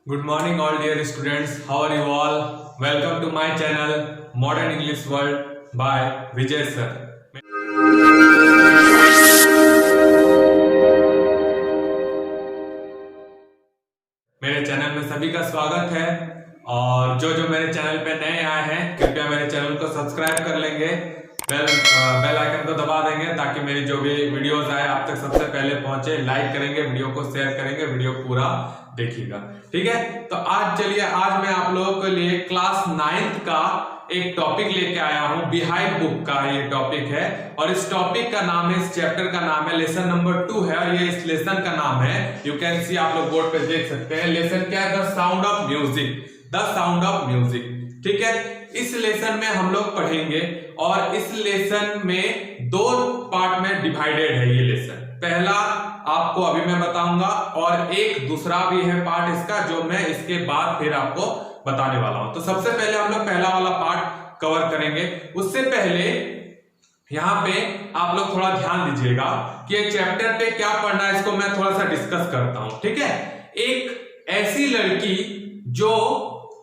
Good morning all dear students. How are you all? Welcome to my channel Modern English World by Vijay sir. मेरे channel में सभी का स्वागत है और जो मेरे चैनल पे नए आए हैं कृपया मेरे चैनल को सब्सक्राइब कर लेंगे, बेल आइकन को दबा देंगे ताकि मेरी जो भी वीडियोस आए आप तक सबसे पहले पहुंचे। लाइक करेंगे, वीडियो को शेयर करेंगे, वीडियो पूरा देखिएगा, ठीक है। तो आज मैं आप लोगों के लिए क्लास 9th का एक टॉपिक लेके आया हूं। बिहाइव बुक का ये टॉपिक है और इस टॉपिक का नाम है, इस चैप्टर का नाम है लेसन नंबर 2 है और ये इस लेसन का नाम है, यू कैन सी, आप लोग बोर्ड पे देख सकते हैं। लेसन क्या है? The sound of music, the sound of music, ठीक है। इस लेसन में हम लोग पढ़ेंगे और इस लेसन में 2 पार्ट में डिवाइडेड है ये लेसन। पहला आपको अभी मैं बताऊंगा और एक दूसरा भी है पार्ट इसका जो मैं इसके बाद फिर आपको बताने वाला हूं। तो सबसे पहले हम लोग पहला वाला पार्ट कवर करेंगे। उससे पहले यहां पे आप लोग थोड़ा ध्यान दीजिएगा कि ये चैप्टर पे क्या पढ़ना है, इसको मैं थोड़ा सा डिस्कस करता हूं, ठीक है। एक ऐसी लड़की जो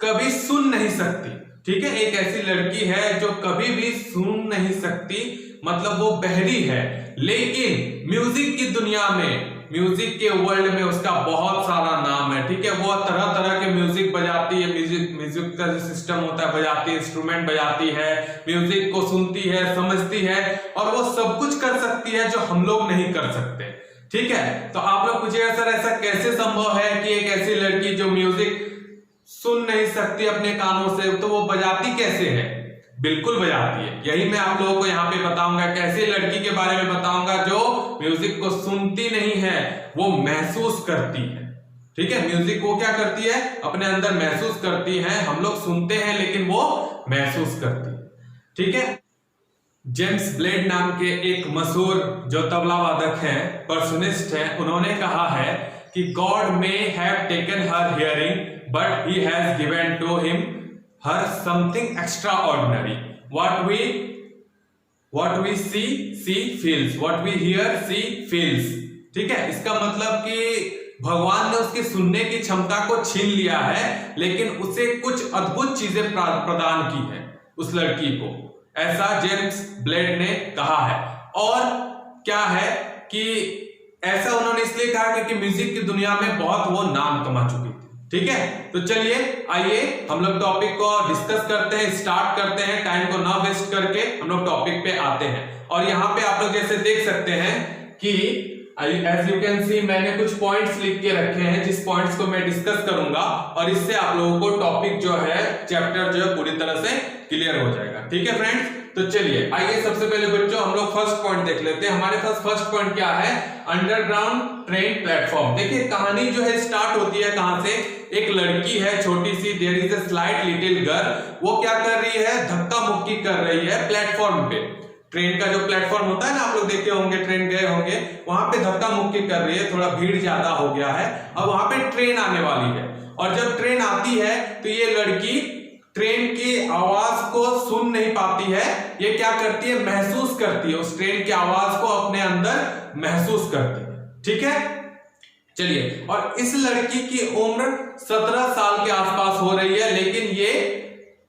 कभी सुन नहीं सकती, ठीक है, एक ऐसी लड़की है जो कभी भी सुन नहीं सकती, मतलब वो बहरी है, लेकिन म्यूजिक की दुनिया में, म्यूजिक के वर्ल्ड में उसका बहुत सारा नाम है, ठीक है। वो तरह तरह के म्यूजिक बजाती है, म्यूजिक का जो सिस्टम होता है बजाती है, इंस्ट्रूमेंट बजाती है, म्यूजिक को सुनती है, समझती है और वो सब कुछ कर सकती है जो हम लोग नहीं कर सकते, ठीक है। तो आप लोग पूछिएगा सर ऐसा कैसे संभव है कि एक ऐसी लड़की जो म्यूजिक सुन नहीं सकती अपने कानों से, तो वो बजाती कैसे है? बिल्कुल बजाती है। यही मैं आप लोगों को यहाँ पे बताऊंगा, कैसे लड़की के बारे में बताऊंगा जो म्यूजिक को सुनती नहीं है, वो महसूस करती है, ठीक है। म्यूजिक को क्या करती है? अपने अंदर महसूस करती है। हम लोग सुनते हैं लेकिन वो महसूस करती है, ठीक है। जेम्स ब्लेड नाम के एक मशहूर जो तबला वादक है, पर्सनिस्ट है, उन्होंने कहा है कि God may have taken her hearing but he has given to him her something extraordinary. what we see feels, what we hear see feels, ठीक है। इसका मतलब कि भगवान ने उसकी सुनने की क्षमता को छीन लिया है लेकिन उसे कुछ अद्भुत चीजें प्रदान की है उस लड़की को, ऐसा जेम्स ब्लेड ने कहा है। और क्या है कि ऐसा उन्होंने इसलिए कहा क्योंकि म्यूजिक की दुनिया में बहुत वो नाम कमा चुकी थी, ठीक है। तो चलिए आइए हम लोग टॉपिक को डिस्कस करते हैं, स्टार्ट करते हैं, टाइम को ना वेस्ट करके हम लोग टॉपिक पे आते हैं। और यहाँ पे आप लोग जैसे देख सकते हैं कि एज यू कैन सी मैंने कुछ पॉइंट्स लिख के रखे हैं जिस पॉइंट्स को मैं डिस्कस करूंगा और इससे आप लोगों को टॉपिक जो है, चैप्टर जो है पूरी तरह से क्लियर हो जाएगा, ठीक है फ्रेंड्स। तो चलिए आइए सबसे पहले बच्चों हम लोग फर्स्ट पॉइंट देख लेते हैं। हमारे पास फर्स्ट पॉइंट क्या है? Underground train platform. देखिए कहानी जो है स्टार्ट होती है कहां से? एक लड़की है छोटी सी, there is a slight little girl, वो क्या कर रही है? धक्का मुक्की कर रही है प्लेटफॉर्म पे। ट्रेन का जो प्लेटफॉर्म होता है ना, आप लोग देखे होंगे, ट्रेन गए होंगे, वहां पे धक्का मुक्की कर रही है, थोड़ा भीड़ ज्यादा हो गया है, अब वहां पे ट्रेन आने वाली है और जब ट्रेन आती है तो ये लड़की ट्रेन की आवाज को सुन नहीं पाती है, ये क्या करती है? महसूस करती है, उस ट्रेन की आवाज को अपने अंदर महसूस करती है, ठीक है। चलिए, और इस लड़की की उम्र 17 साल के आसपास हो रही है, लेकिन ये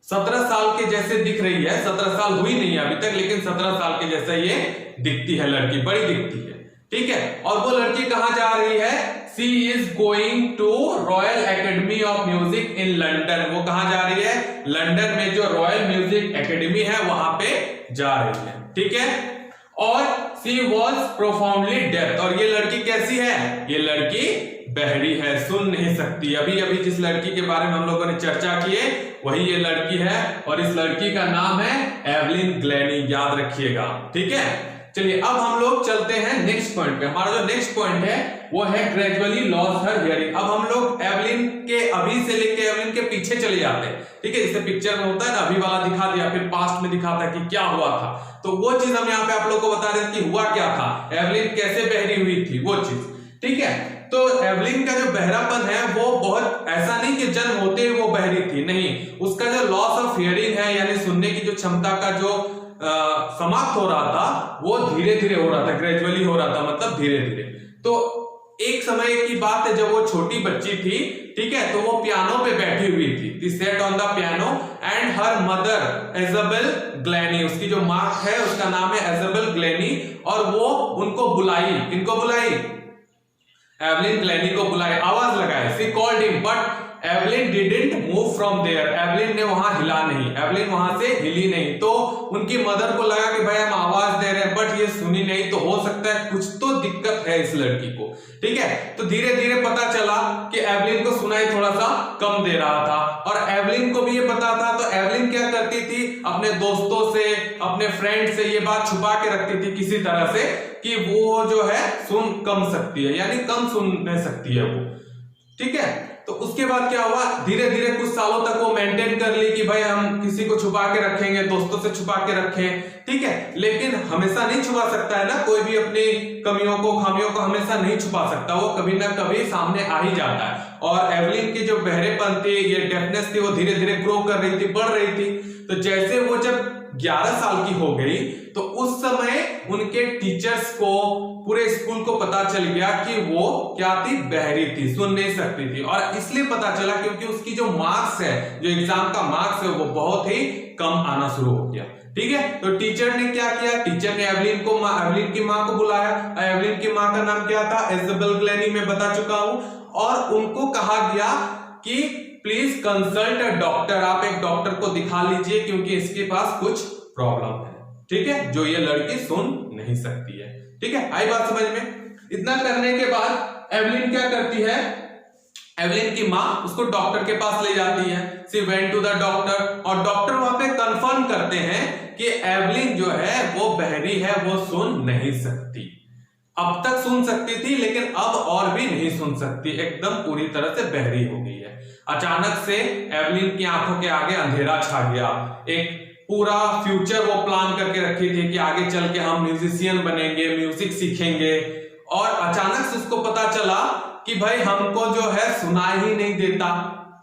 17 साल के जैसे दिख रही है। 17 साल हुई नहीं है अभी तक, लेकिन 17 साल के जैसा ये दिखती है लड़की, बड़ी दिखती है, ठीक है। और वो लड़की कहां जा रही है? She is going to Royal Academy of Music in London. वो कहां जा रही है? लंदन में जो रॉयल म्यूजिक एकेडमी है वहां पे जा रही है, ठीक है। और शी वॉज प्रोफाउंडली डेफ, और ये लड़की कैसी है? ये लड़की बहरी है, सुन नहीं सकती। अभी अभी जिस लड़की के बारे में हम लोगों ने चर्चा की है वही ये लड़की है और इस लड़की का नाम है एवलिन ग्लैनी, याद रखिएगा, ठीक है। चलिए अब हम लोग चलते हैं नेक्स्ट पॉइंट पे। हमारा जो नेक्स्ट पॉइंट है वो है ग्रेजुअली लॉस हर हियरिंग। अब हम लोग एवलिन के अभी से लेके एवलिन के पीछे चले जाते हैं, ठीक है। जैसे पिक्चर में होता है ना, अभी वाला दिखा दिया, फिर पास्ट में दिखाता कि क्या हुआ था, तो वो चीज हम यहाँ पे आप लोग को बता रहे थे कि हुआ क्या था, एवलिन कैसे बहरी हुई थी, वो चीज, ठीक है। तो एवलिन का जो बहरापन है वो बहुत ऐसा नहीं कि जन्म होते हुए वो बहरी थी, नहीं, उसका जो लॉस ऑफ हियरिंग है यानी सुनने की जो क्षमता का जो समाप्त हो रहा था वो धीरे धीरे हो रहा था, ग्रेजुअली हो रहा था, मतलब धीरे धीरे। तो एक समय की बात है जब वो छोटी बच्ची थी, ठीक है, तो वो पियानो पे बैठी हुई थी, she sat on the piano and her mother Isabel Glenny, उसकी जो माँ है उसका नाम है इजाबेल ग्लेनी, और वो उनको बुलाई, किनको बुलाई, एवलिन ग्लेनी को बुलाई, आवाज लगाई, she called him but Evelyn didn't move from there, Evelyn ने वहां हिला नहीं, एवलिन वहां से हिली नहीं। तो उनकी मदर को लगा कि भाई हम आवाज दे रहे हैं बट ये सुनी नहीं, तो हो सकता है कुछ तो दिक्कत है इस लड़की को, ठीक है। तो धीरे धीरे पता चला कि एवलिन को सुनाई थोड़ा सा कम दे रहा था, और एवलिन को भी ये पता था, तो एवलिन क्या करती थी, अपने दोस्तों से, अपने फ्रेंड से ये बात छुपा के रखती थी किसी तरह से कि वो जो है सुन कम सकती है, यानी कम सुन सकती है वो, ठीक है। तो उसके बाद क्या हुआ, धीरे धीरे कुछ सालों तक वो मेंटेन कर ली कि भाई हम किसी को छुपा के रखेंगे, दोस्तों से छुपा के रखें, ठीक है। लेकिन हमेशा नहीं छुपा सकता है ना, कोई भी अपनी कमियों को, खामियों को हमेशा नहीं छुपा सकता, वो कभी ना कभी सामने आ ही जाता है। और एवलिन की जो बहरेपन थी, ये डेफनेस थी, वो धीरे धीरे ग्रो कर रही थी, बढ़ रही थी। तो जैसे वो जब 11 साल की हो गई, तो उस समय उनके टीचर्स को, पूरे स्कूल को पता चल गया कि वो क्या थी, बहरी थी, सुन नहीं सकती थी। और इसलिए पता चला क्योंकि उसकी जो मार्क्स है, जो एग्जाम का मार्क्स है, वो बहुत ही कम आना शुरू हो गया, ठीक है। तो टीचर ने क्या किया, टीचर ने एवलिन की माँ को बुलाया। एवलिन की माँ का नाम क्या था, इजाबेल ग्लेनी, मैं बता चुका हूं। और उनको कहा गया कि प्लीज कंसल्ट अ डॉक्टर, आप एक डॉक्टर को दिखा लीजिए क्योंकि इसके पास कुछ प्रॉब्लम है, ठीक है, जो ये लड़की सुन नहीं सकती है, ठीक है। आई बात समझ में। इतना करने के बाद एवलिन क्या करती है, एवलिन की माँ उसको डॉक्टर के पास ले जाती है, she went to the doctor, और डॉक्टर वहां पे कंफर्म करते हैं कि एवलिन जो है वो बहरी है, वो सुन नहीं सकती। अब तक सुन सकती थी लेकिन अब और भी नहीं सुन सकती, एकदम पूरी तरह से बहरी हो गई है। अचानक से एवलिन की आंखों के आगे अंधेरा छा गया। एक पूरा फ्यूचर वो प्लान करके रखी थी कि आगे चल के हम म्यूजिशियन बनेंगे, म्यूजिक सीखेंगे, और अचानक से उसको पता चला कि भाई हमको जो है सुनाई ही नहीं देता।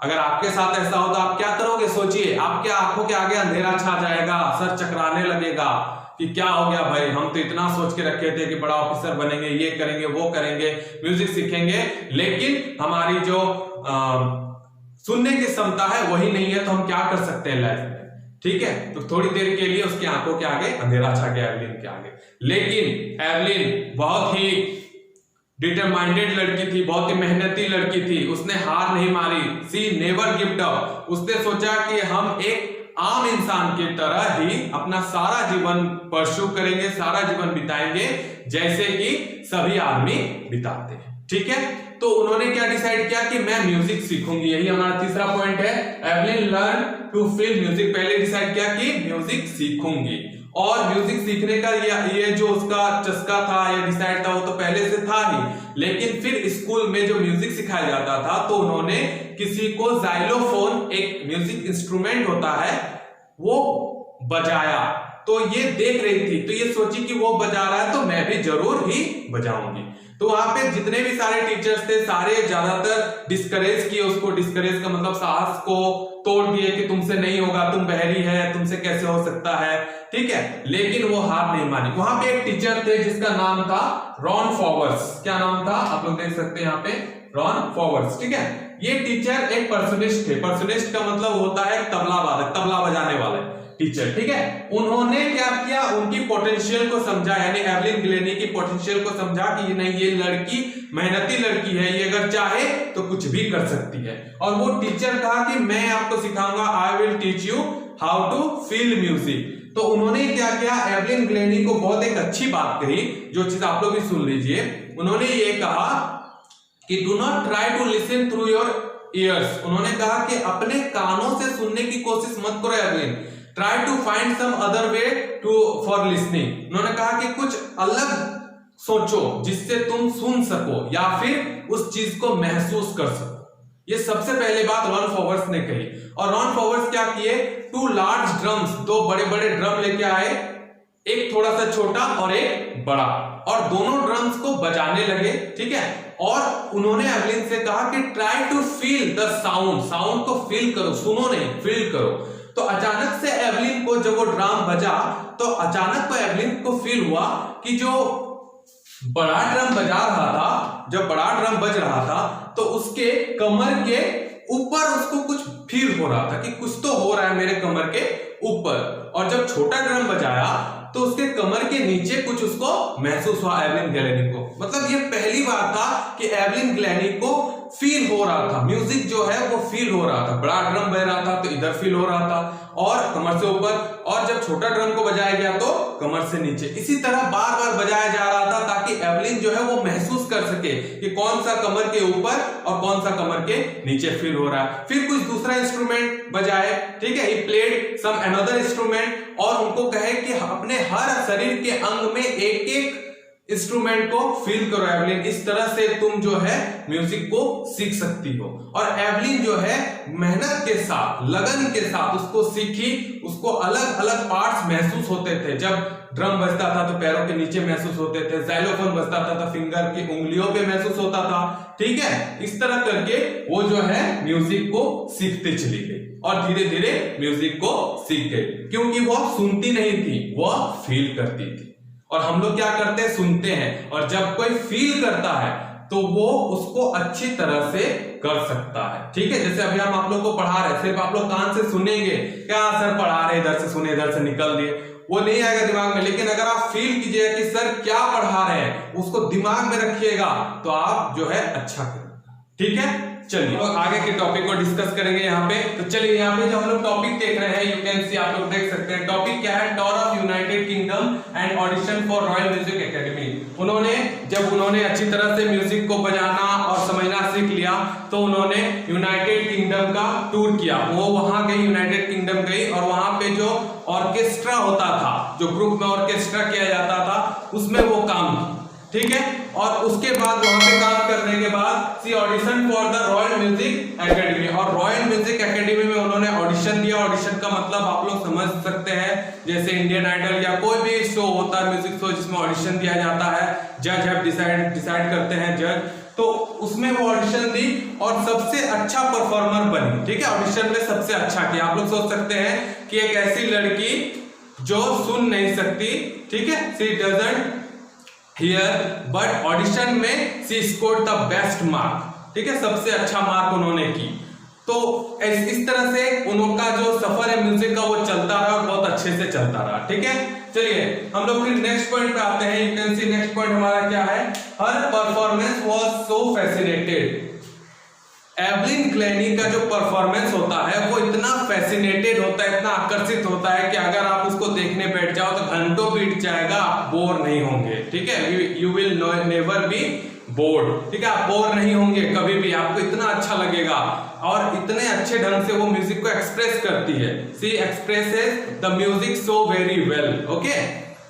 अगर आपके साथ ऐसा हो तो आप क्या करोगे, सोचिए, आपके आंखों के आगे अंधेरा छा जाएगा, सर चकराने लगेगा कि क्या हो गया भाई, हम तो इतना सोच के रखे थे कि बड़ा ऑफिसर बनेंगे, ये करेंगे, वो करेंगे, म्यूजिक सीखेंगे, लेकिन हमारी जो सुनने की क्षमता है वही नहीं है, तो हम क्या कर सकते हैं लाइफ में, ठीक है। तो थोड़ी देर के लिए उसकी आंखों के आगे अंधेरा छा गया एवलिन के आगे, लेकिन एवलिन बहुत ही डिटरमाइंडेड लड़की थी, बहुत ही मेहनती लड़की थी, उसने हार नहीं मारी, सी नेवर गिव्ड अप। उसने सोचा कि हम एक आम इंसान की तरह ही अपना सारा जीवन परस्यू करेंगे, सारा जीवन बिताएंगे जैसे कि सभी आदमी बिताते हैं, ठीक है। तो उन्होंने क्या डिसाइड किया कि मैं म्यूजिक सीखूंगी, यही हमारा तीसरा पॉइंट है, Evelyn learn to feel music. पहले डिसाइड किया कि म्यूजिक सीखूंगी, और म्यूजिक सीखने का ये जो उसका चस्का था या डिसाइड था वो तो पहले से था ही, लेकिन फिर स्कूल में जो म्यूजिक सिखाया जाता था तो उन्होंने किसी को जाइलोफोन, एक म्यूजिक इंस्ट्रूमेंट होता है, वो बजाया। तो ये देख रही थी, तो ये सोची कि वो बजा रहा है तो मैं भी जरूर ही बजाऊंगी। तो वहां पे जितने भी सारे टीचर्स थे, सारे ज्यादातर डिस्करेज किए उसको। डिस्करेज का मतलब साहस को तोड़ दिए कि तुमसे नहीं होगा, तुम बहरी है, तुमसे कैसे हो सकता है, ठीक है। लेकिन वो हार नहीं मानी। वहां पे एक टीचर थे जिसका नाम था रॉन फॉवर्स। क्या नाम था, आप लोग देख सकते हैं यहाँ पे, रॉन फॉवर्स, ठीक है। ये टीचर एक पर्सनिस्ट थे। पर्सनिस्ट का मतलब होता है तबला वादक, तबला बजाने वाले टीचर, ठीक है। उन्होंने क्या किया, उनकी पोटेंशियल को समझा, यानी एवलिन ग्लेनी की पोटेंशियल को समझा कि नहीं, ये लड़की मेहनती लड़की है, ये अगर चाहे तो कुछ भी कर सकती है। और वो टीचर कहा कि मैं आपको सिखाऊंगा, I will teach you how to feel music. तो उन्होंने क्या किया, एवलिन ग्लेनी को बहुत एक अच्छी बात कही, जो चीज आप लोग भी सुन लीजिए। उन्होंने ये कहा कि do not try to listen through your ears. उन्होंने कहा कि अपने कानों से सुनने की कोशिश मत करो Evelyn, try to find some other way to for listening. उन्होंने कहा कि कुछ अलग सोचो जिससे तुम सुन सको या फिर उस चीज को महसूस कर सको। ये सबसे पहले बात रॉन फॉवर्स ने कही। और रॉन फॉवर्स क्या किए, 2 लार्ज ड्रम्स, 2 बड़े बड़े ड्रम लेके आए, एक थोड़ा सा छोटा और एक बड़ा, और दोनों ड्रम्स को बजाने लगे, ठीक है। और उन्होंने एवलिन से कहा कि try to feel the sound, sound को फील करो, सुनो नहीं, फील करो। तो अचानक से एवलिन को जब वो ड्रम बजा तो अचानक को एवलिन को फील हुआ कि जो बड़ा ड्रम बजा रहा था जब बड़ा ड्रम बज रहा था तो उसके कमर के ऊपर उसको कुछ फील हो रहा था कि कुछ तो हो रहा है मेरे कमर के ऊपर, और जब छोटा ड्रम बजाया तो उसके कमर के नीचे कुछ उसको महसूस हुआ एवलिन ग्लैनी को। मतलब ये पहली बार था कि एवलिन ग्लैनी को फील हो रहा था, म्यूजिक जो है वो फील हो रहा था। बड़ा ड्रम बज रहा था तो इधर फील हो रहा था और कमर से ऊपर, और जब छोटा ड्रम को बजाया गया तो कमर से नीचे। इसी तरह बार बार बजाया जा रहा था ताकि एवलिन जो है वो महसूस कर सके कि कौन सा कमर के ऊपर और कौन सा कमर के नीचे फील हो रहा है। फिर कुछ दूसरा इंस्ट्रूमेंट बजाए, ठीक है, he played some another instrument, और उनको कहे कि अपने हर शरीर के अंग में एक एक इंस्ट्रूमेंट को फील करो एवलिन, इस तरह से तुम जो है म्यूजिक को सीख सकती हो। और एवलिन जो है मेहनत के साथ, लगन के साथ उसको सीखी, उसको अलग अलग पार्ट्स महसूस होते थे। जब ड्रम बजता था तो पैरों के नीचे महसूस होते थे, ज़ाइलोफोन बजता था तो फिंगर की उंगलियों पे महसूस होता था, ठीक है। इस तरह करके वो जो है म्यूजिक को सीखते चली गई और धीरे धीरे म्यूजिक को सीख गई, क्योंकि वो सुनती नहीं थी, वो फील करती थी। और हम लोग क्या करते हैं, सुनते हैं, और जब कोई फील करता है तो वो उसको अच्छी तरह से कर सकता है, ठीक है। जैसे अभी हम आप लोग को पढ़ा रहे हैं, सिर्फ आप लोग कान से सुनेंगे, क्या सर पढ़ा रहे, इधर से सुने इधर से निकल दिए, वो नहीं आएगा दिमाग में। लेकिन अगर आप फील कीजिएगा कि सर क्या पढ़ा रहे हैं, उसको दिमाग में रखिएगा तो आप जो है अच्छा करेंगे, ठीक है। चलिए तो आगे के टॉपिक को डिस्कस करेंगे यहाँ पे। तो चलिए यहाँ पे जो हम लोग टॉपिक देख रहे हैं, यू कैन सी, आप लोग देख सकते हैं टॉपिक क्या है, tour of United kingdom and audition for royal Music academy. जब उन्होंने अच्छी तरह से म्यूजिक को बजाना और समझना सीख लिया तो उन्होंने यूनाइटेड किंगडम का टूर किया। वो वहां गई, यूनाइटेड किंगडम गई, और वहां पे जो ऑर्केस्ट्रा होता था, जो ग्रुप में ऑर्केस्ट्रा किया जाता था, उसमें वो काम की, ठीक है। और उसके बाद वहां पे काम करने के बाद she audition for the Royal Music Academy, और रॉयल म्यूजिक एकेडमी में उन्होंने ऑडिशन दिया। ऑडिशन का मतलब आप लोग समझ सकते हैं, जैसे इंडियन आइडल या कोई भी शो होता है, म्यूजिक शो, जिसमें ऑडिशन दिया जाता है, जज है डिसाइड करते हैं जज, तो उसमें वो ऑडिशन दी और सबसे अच्छा परफॉर्मर बनी, ठीक है। ऑडिशन में सबसे अच्छा किया। आप लोग सोच सकते हैं कि एक ऐसी लड़की जो सुन नहीं सकती, ठीक है, सी डजंट हियर, बट ऑडिशन में सी स्कोर्ड द बेस्ट मार्क, ठीक है, सबसे अच्छा मार्क उन्होंने की। तो इस तरह से उनका जो सफर है म्यूजिक का वो चलता रहा और बहुत अच्छे से चलता रहा, ठीक है। चलिए हम लोग फिर नेक्स्ट पॉइंट पे आते हैं। You can see next point हमारा क्या है, her performance was so fascinated. Evelyn Glennie का जो परफॉर्मेंस होता है वो इतना फैसिनेटेड होता है, इतना आकर्षित होता है कि अगर आप उसको देखने बैठ जाओ तो घंटों बीत जाएगा, आप बोर नहीं होंगे, ठीक है। You will never be board, ठीक है, आप बोर नहीं होंगे कभी भी, आपको इतना अच्छा लगेगा। और इतने अच्छे ढंग से वो म्यूजिक को एक्सप्रेस करती है, she expresses the music so very well, okay.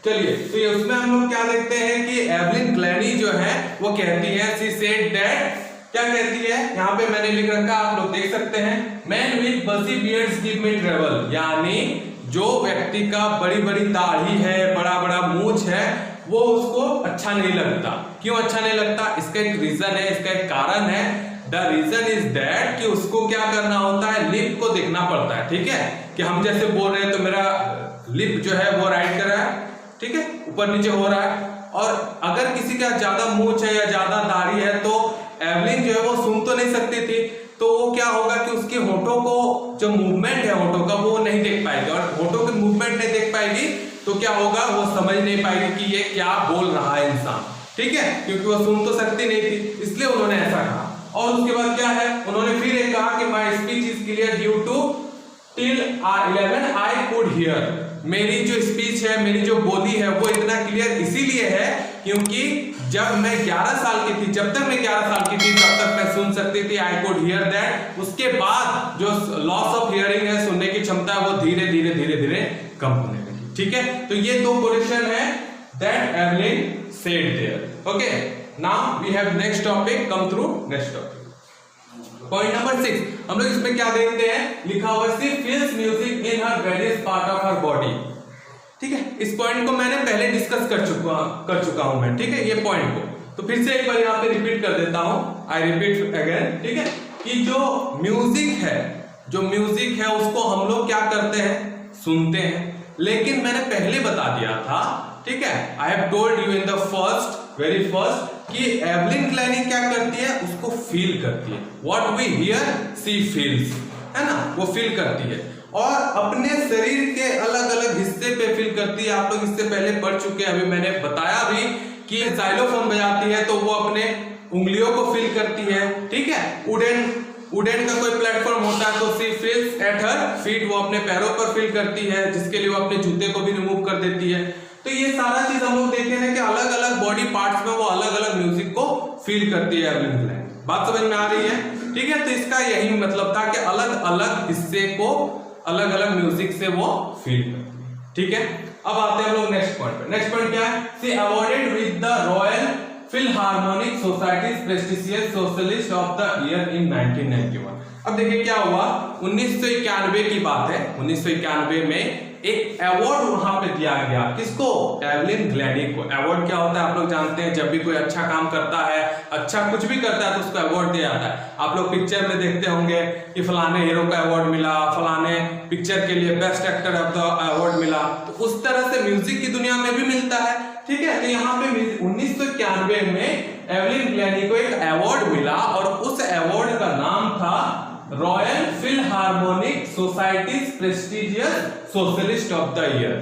चलिए तो ये उसमें हम लोग क्या देखते हैं कि एवलिन ग्लैनी जो है वो कहती है, सी सेड दैट, क्या कहती है, यहाँ पे मैंने लिख रखा, आप लोग देख सकते हैं, मैन विद बसी बियर्ड्स गिव मी ट्रबल, यानी जो व्यक्ति का बड़ी बड़ी दाढ़ी है, बड़ा बड़ा मूंछ है, वो उसको अच्छा नहीं लगता। क्यों अच्छा नहीं लगता, इसका एक रीजन है, इसका एक कारण है। द रीजन इज दैट कि उसको क्या करना होता है, लिप को देखना पड़ता है, ठीक है, कि हम जैसे बोल रहे हैं तो मेरा लिप जो है वो राइट कर रहा है, ठीक है, ऊपर नीचे हो रहा है। और अगर किसी का ज्यादा मूंछ है या ज्यादा दाढ़ी है तो एवलिन जो है वो सुन तो नहीं सकती थी, तो वो क्या होगा कि उसके होठों को जो मूवमेंट है होठों का वो नहीं देख पाएगी, और होठों की मूवमेंट नहीं देख पाएगी तो क्या होगा, वो समझ नहीं पाएगी कि ये क्या बोल रहा है इंसान, ठीक है, क्योंकि वो सुन तो सकती नहीं थी, इसलिए उन्होंने ऐसा कहा। और उसके बाद क्या है, उन्होंने फिर एक कहा कि my speech is clear due to till 11 I could hear, मेरी जो स्पीच है, मेरी जो बोली है वो इतना क्लियर इसीलिए है क्योंकि जब मैं 11 साल की थी, जब तक मैं 11 साल की थी तब तक मैं सुन सकती थी, आई कुड हियर दैट। उसके बाद जो लॉस ऑफ हियरिंग है, सुनने की क्षमता है, वो धीरे धीरे धीरे धीरे कम होने लगी, ठीक है। तो ये दो पोजीशन है that Evelyn said there, okay. Now we have next topic, come through next topic. Point number 6, हम लोग इसमें क्या देखते हैं, लिखा हुआ she feels music in her various part of her body, ठीक है। इस पॉइंट को मैंने पहले डिस्कस कर चुका हूं मैं, ठीक है, ये पॉइंट को तो फिर से एक बार यहाँ पे रिपीट कर देता हूं, आई रिपीट अगेन, ठीक है, कि जो म्यूजिक है उसको हम लोग क्या करते हैं, सुनते हैं। लेकिन मैंने पहले बता दिया था, ठीक है, I have told you in the very first कि एवलिन ग्लैनी क्या करती है, उसको फील करती है। What we hear she feels, है ना, वो फील करती है और अपने शरीर के अलग अलग हिस्से पे फील करती है। आप लोग इससे पहले पढ़ चुके हैं, अभी मैंने बताया भी कि जाइलोफोन बजाती है तो वो अपने उंगलियों को फील करती है, ठीक है। वुडन का कोई प्लेटफॉर्म होता है तो she feels at her feet, वो अपने पैरों पर फील करती है, जिसके लिए वो अपने जूते को भी रिमूव कर देती है। तो ये सारा चीज हम लोग देखे हैं कि अलग अलग बॉडी पार्ट्स में वो अलग अलग म्यूजिक को फील करती है एवलिन ग्लैनी। बात समझ में आ रही है, ठीक है। तो इसका यही मतलब था कि अलग अलग हिस्से को अलग अलग म्यूजिक से वो फील करती है, ठीक है। अब आते हैं हम लोग नेक्स्ट पॉइंट पे। नेक्स्ट पॉइंट क्या है, she awarded with the royal Philharmonic societies prestigious socialist of the year in 1991। अब देखिए क्या हुआ, 1991 की बात है। 1991 में एक अवार्ड वहां पे दिया गया, किसको, एवलिन ग्लैनी को। अवार्ड क्या होता है आप लोग जानते हैं, जब भी कोई अच्छा काम करता है, अच्छा कुछ भी करता है तो उसको अवार्ड दिया जाता है। आप लोग पिक्चर में देखते होंगे कि फलाने हीरो का अवार्ड मिला, फलाने पिक्चर के लिए best actor of the award मिला। तो उस तरह से म्यूजिक की दुनिया में भी मिलता है, ठीक है। तो यहाँ पे 1991 में एवलिन ग्लैनी को एक अवार्ड मिला और उस अवार्ड का नाम था royal Philharmonic societies prestigious socialist of the year,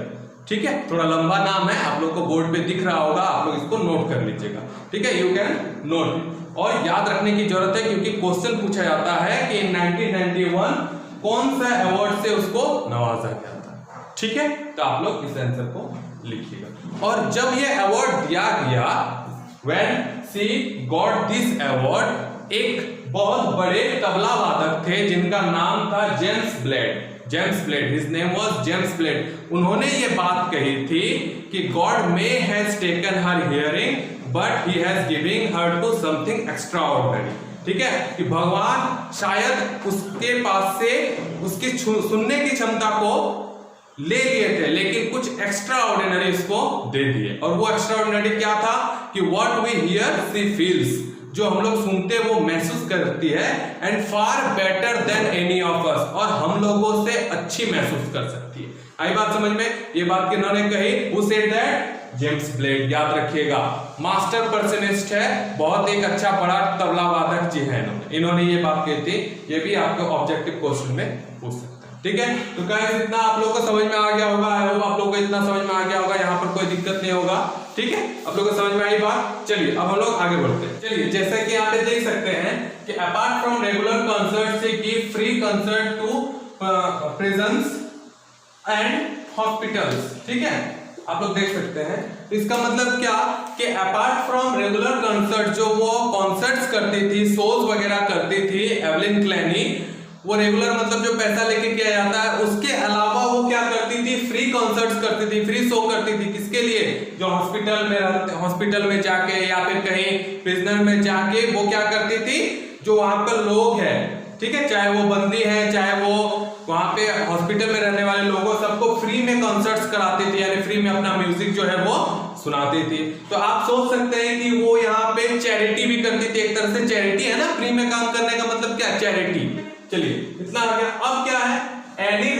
ठीक है। थोड़ा लंबा नाम है, आप लोग को बोर्ड पे दिख रहा होगा, आप लोग इसको नोट कर लीजिएगा, ठीक है। यू कैन नोट और याद रखने की जरूरत है क्योंकि क्वेश्चन पूछा जाता है कि 1991 कौन सा अवार्ड से उसको नवाजा गया था, ठीक है। तो आप लोग इस आंसर को लिखिएगा। और जब ये अवार्ड दिया गया, when she got this award, एक बहुत बड़े तबला वादक थे जिनका नाम था James Blade, his name was James Blade. उन्होंने ये बात कही थी कि God may has taken her hearing but he has giving her to something extraordinary, ठीक है। कि भगवान शायद उसके पास से उसकी सुनने की क्षमता को ले लिए थे लेकिन कुछ एक्स्ट्रा ऑर्डिनरी उसको दे दिए। और वो एक्स्ट्रा ऑर्डिनरी क्या था कि what we hear she feels, जो हम लोग सुनते हैं वो महसूस करती है, and far better than any of us, और हम लोगों से अच्छी महसूस कर सकती है। आई बात समझ में, ये बात किन्होंने कही, who said that, James blade. याद रखिएगा, मास्टर पर्सनिस्ट है, बहुत एक अच्छा बड़ा तबला वादक जी है, इन्होंने ये बात कही थी। ये भी आपको ऑब्जेक्टिव क्वेश्चन में पूछ सकते हैं, ठीक है। तो गाइस इतना आप लोगों को समझ में आ गया होगा, आई होप आप लोगों को इतना समझ में आ गया होगा, यहाँ पर कोई दिक्कत नहीं होगा, ठीक है। आप लोगों को समझ में आई बात। चलिए अब हम लोग आगे बढ़ते हैं। चलिए जैसा कि यहाँ पे देख सकते हैं कि अपार्ट फ्रॉम रेगुलर कंसर्ट से give free concert to prisons and hospitals, ठीक है। आप लोग देख सकते हैं, तो इसका मतलब क्या कि अपार्ट फ्रॉम रेगुलर कंसर्ट, जो वो कॉन्सर्ट्स करती थी, शोज वगैरह करती थी एवलिन ग्लैनी, वो रेगुलर मतलब जो पैसा लेके किया जाता है, उसके अलावा वो क्या करती थी, फ्री कॉन्सर्ट्स करती थी, फ्री शो करती थी। किसके लिए, जो हॉस्पिटल में जाके या फिर कहीं प्रिजनर में जाके वो क्या करती थी, जो वहां पर लोग हैं, ठीक है, चाहे वो बंदी है, चाहे वो वहां पे हॉस्पिटल में रहने वाले लोगों, सबको फ्री में कॉन्सर्ट्स कराती थी, यानी फ्री में अपना म्यूजिक जो है वो सुनाती थी। तो आप सोच सकते हैं कि वो यहाँ पे चैरिटी भी करती थी, एक तरह से चैरिटी है ना, फ्री में काम करने का मतलब क्या, चैरिटी। चलिए इतना आ गया। अब क्या है, एनी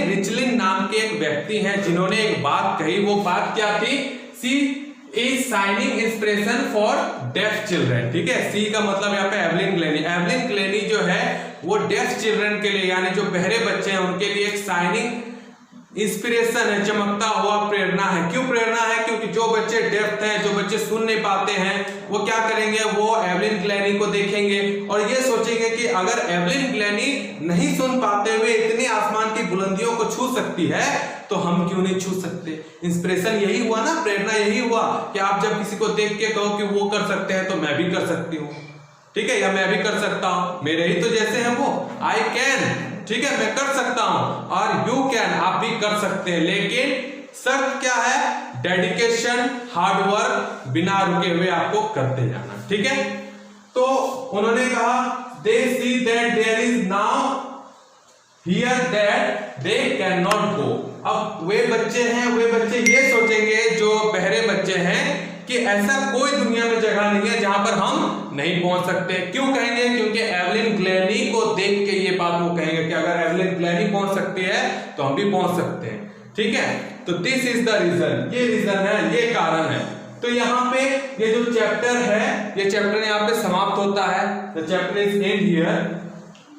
रिचलिन नाम के एक व्यक्ति हैं जिन्होंने एक बात कही, वो बात क्या थी, she is signing inspiration for deaf children, ठीक है। सी का मतलब यहाँ पे एवलिन ग्लैनी जो है वो डेफ चिल्ड्रन के लिए, यानी जो बहरे बच्चे हैं उनके लिए एक साइनिंग इंस्पिरेशन है, चमकता हुआ प्रेरणा है। क्यों प्रेरणा है, क्योंकि जो बच्चे डेफ हैं, जो बच्चे सुन नहीं पाते हैं, वो क्या करेंगे, वो एवलिन ग्लैनी को देखेंगे और ये सोचेंगे कि अगर एवलिन ग्लैनी नहीं सुन पाते हुए इतने आसमान की बुलंदियों को छू सकती है तो हम क्यों नहीं छू सकते। इंस्पिरेशन यही हुआ ना, प्रेरणा यही हुआ कि आप जब किसी को देख के कहो कि वो कर सकते हैं तो मैं भी कर सकती हूँ, ठीक है, या मैं भी कर सकता हूँ, मेरे ही तो जैसे हैं वो, आई कैन, ठीक है, मैं कर सकता हूं, और यू कैन, आप भी कर सकते हैं। लेकिन शर्त क्या है, डेडिकेशन, हार्ड वर्क, बिना रुके हुए आपको करते जाना, ठीक है। तो उन्होंने कहा they see that there is now here that they can not go. अब वे बच्चे हैं, वे बच्चे ये सोचेंगे, जो बहरे बच्चे हैं, कि ऐसा कोई दुनिया में जगह नहीं है जहां पर हम नहीं पहुंच सकते। क्यों कहेंगे, क्योंकि एवलिन ग्लैनी को देख के ये बात वो कहेंगे कि अगर एवलिन ग्लैनी पहुंच सकती है तो हम भी पहुंच सकते हैं, ठीक है। तो दिस इज द रीजन, ये रीजन है, ये कारण है। तो यहाँ पे ये जो चैप्टर है, ये चैप्टर यहाँ पे समाप्त होता है। The chapter is and here.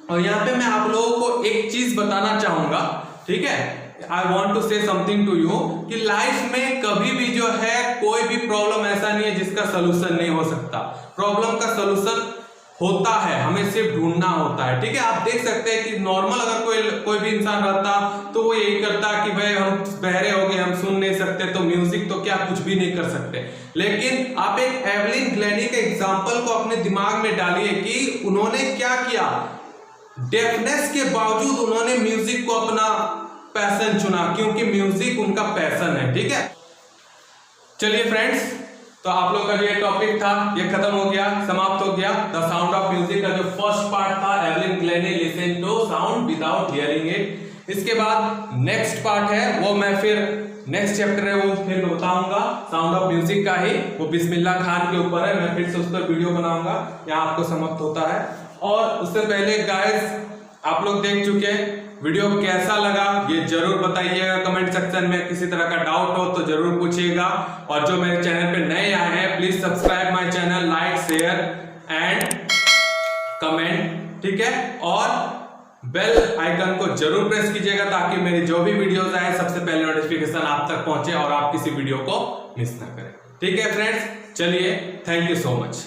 और यहाँ पे मैं आप लोगों को एक चीज बताना चाहूंगा, ठीक है, I want to say something to you कि लाइफ में कभी भी जो है कोई भी प्रॉब्लम ऐसा नहीं है जिसका सोल्यूशन नहीं हो सकता। प्रॉब्लम का सोल्यूशन होता है, हमें सिर्फ ढूंढना होता है, ठीक है। आप देख सकते हैं कि नॉर्मल अगर कोई भी इंसान रहता तो वो यही करता कि भाई हम बहरे हो गए, हम सुन नहीं सकते, तो म्यूजिक तो क्या कुछ भी नहीं कर सकते। लेकिन आप एक एवलिन ग्लैनी के एग्जाम्पल को अपने दिमाग में डालिए कि उन्होंने क्या किया, डेफनेस के बावजूद उन्होंने म्यूजिक को अपना पैशन चुना, क्योंकि म्यूजिक उनका पैशन है, ठीक है। चलिए फ्रेंड्स, तो आप लोग का जो ये टॉपिक था ये खत्म हो गया, समाप्त हो गया। द साउंड ऑफ म्यूजिक का जो फर्स्ट पार्ट था, Evelyn Glennie listen to sound without hearing it. इसके बाद नेक्स्ट पार्ट है, वो मैं फिर नेक्स्ट चैप्टर है वो फिर बताऊंगा साउंड ऑफ म्यूजिक का ही, वो बिस्मिल्लाह खान के ऊपर है। मैं फिर से उस पर वीडियो बनाऊंगा, यहाँ आपको समाप्त होता है। और उससे पहले गाइस, आप लोग देख चुके हैं, वीडियो कैसा लगा ये जरूर बताइएगा कमेंट सेक्शन में। किसी तरह का डाउट हो तो जरूर पूछिएगा। और जो मेरे चैनल पे नए आए हैं, please subscribe my channel, like share and comment, ठीक है। और बेल आइकन को जरूर प्रेस कीजिएगा ताकि मेरी जो भी वीडियोस आए सबसे पहले नोटिफिकेशन आप तक पहुंचे और आप किसी वीडियो को मिस ना करें, ठीक है फ्रेंड्स। चलिए, थैंक यू सो मच।